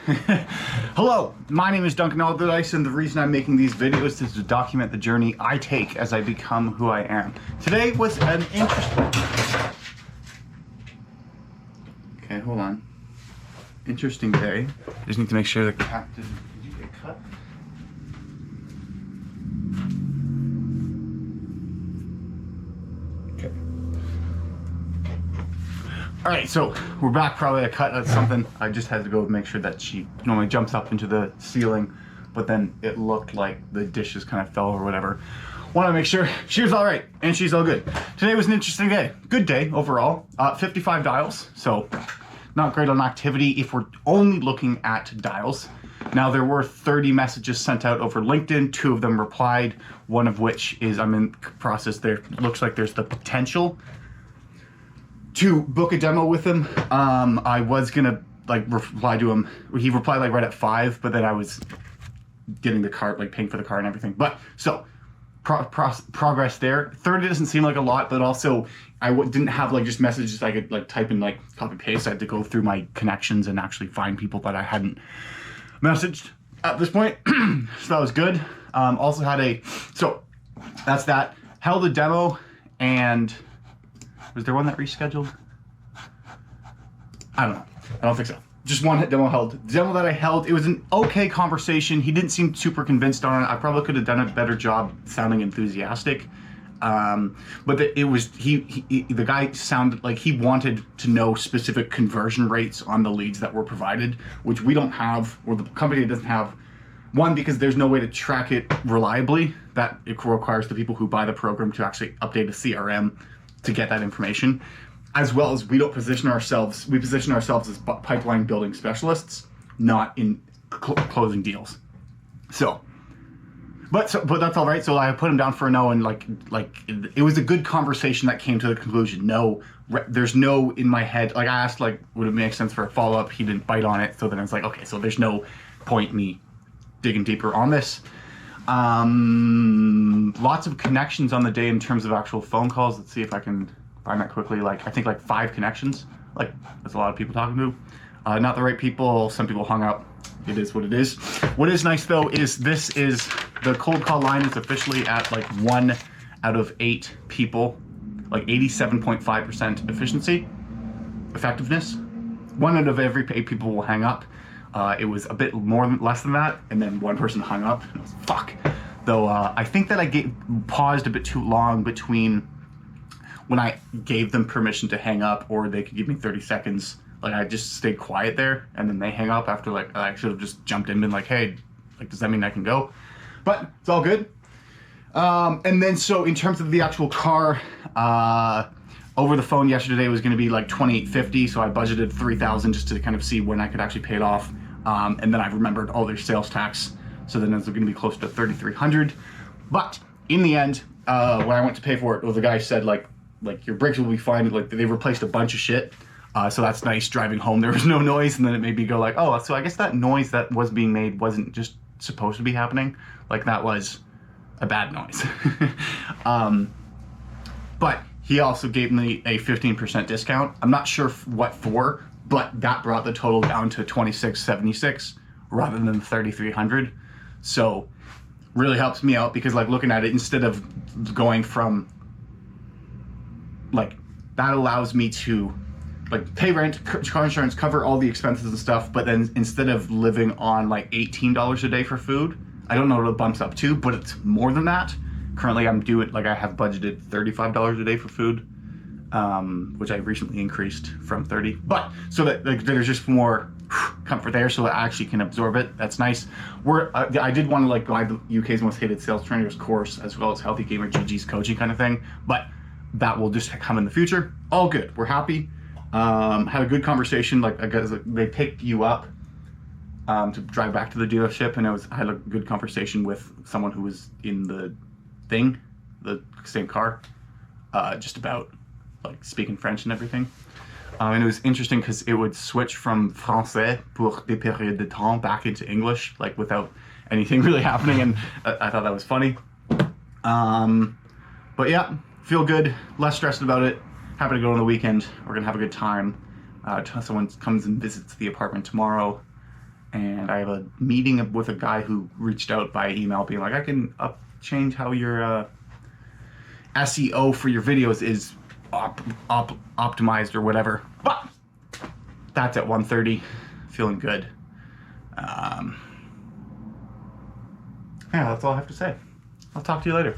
Hello, my name is Duncan Alderdice, and the reason I'm making these videos is to document the journey I take as I become who I am. Today was an interesting day. Just need to make sure the cat did you get cut? Okay. Alright, so we're back. Probably a cut at something. I just had to go make sure that she normally jumps up into the ceiling, but then it looked like the dishes kind of fell or whatever. Want to make sure she was alright, and she's all good. Today was an interesting day. Good day overall. 55 dials, so not great on activity if we're only looking at dials. Now, there were 30 messages sent out over LinkedIn. 2 of them replied, one of which is I'm in process. There looks like there's the potential to book a demo with him. I was gonna reply to him. He replied like right at 5, but then I was getting the car, paying for the car and everything. But so progress there. 30 doesn't seem like a lot, but also I didn't have just messages I could type in copy paste. I had to go through my connections and actually find people that I hadn't messaged at this point. So that was good. Also had so that's that. Held a demo, and was there one that rescheduled? I don't know. I don't think so. Just one demo held. The demo that I held, it was an okay conversation. He didn't seem super convinced on it. I probably could have done a better job sounding enthusiastic. But the guy sounded like he wanted to know specific conversion rates on the leads that were provided, which we don't have, or the company doesn't have. One, because there's no way to track it reliably. That it requires the people who buy the program to actually update a CRM to get that information, as well as we position ourselves as pipeline building specialists, not in closing deals. But that's all right. So I put him down for a no, and it was a good conversation that came to the conclusion. No, there's no in my head. I asked would it make sense for a follow up? He didn't bite on it. So then it's okay, so there's no point me digging deeper on this. Lots of connections on the day in terms of actual phone calls. Let's see if I can find that quickly. I think 5 connections. That's a lot of people talking to. Not the right people. Some people hung up. It is what it is. What is nice though is the cold call line is officially at 1 out of 8 people, 87.5% effectiveness. 1 out of every 8 people will hang up. It was a bit less than that, and then 1 person hung up. And it was fuck. Though I think that I paused a bit too long between when I gave them permission to hang up, or they could give me 30 seconds. I just stayed quiet there, and then they hang up after I should have just jumped in and been hey, does that mean I can go? But it's all good. And then so in terms of the actual car, over the phone yesterday was going to be $2,850, so I budgeted $3,000 just to kind of see when I could actually pay it off. And then I remembered their sales tax, so then it's going to be close to $3,300. But in the end, when I went to pay for it, the guy said your brakes will be fine. They replaced a bunch of shit. So that's nice. Driving home, there was no noise, and then it made me go oh, so I guess that noise that was being made wasn't just supposed to be happening. That was a bad noise. But he also gave me a 15% discount. I'm not sure what for, but that brought the total down to $2,676 rather than $3,300. So really helps me out because looking at it, instead of going from that allows me to pay rent, car insurance, cover all the expenses and stuff, but then instead of living on $18 a day for food, I don't know what it bumps up to, but it's more than that. Currently I'm doing I have budgeted $35 a day for food, which I recently increased from 30. But so that there's just more comfort there, so that I actually can absorb it. That's nice. I did want to buy the UK's most hated sales trainers course, as well as Healthy Gamer GG's coaching kind of thing, but that will just come in the future. All good. We're happy. Had a good conversation. They picked you up to drive back to the dealership, and I had a good conversation with someone who was in the same car, just about speaking French and everything. And it was interesting because it would switch from français pour des périodes de temps back into English without anything really happening, and I thought that was funny. But yeah, feel good, less stressed about it. Happy to go on the weekend. We're gonna have a good time. Someone comes and visits the apartment tomorrow, and I have a meeting with a guy who reached out by email being like, I can change how your SEO for your videos is optimized or whatever. But that's at 1:30, feeling good. Yeah, that's all I have to say. I'll talk to you later.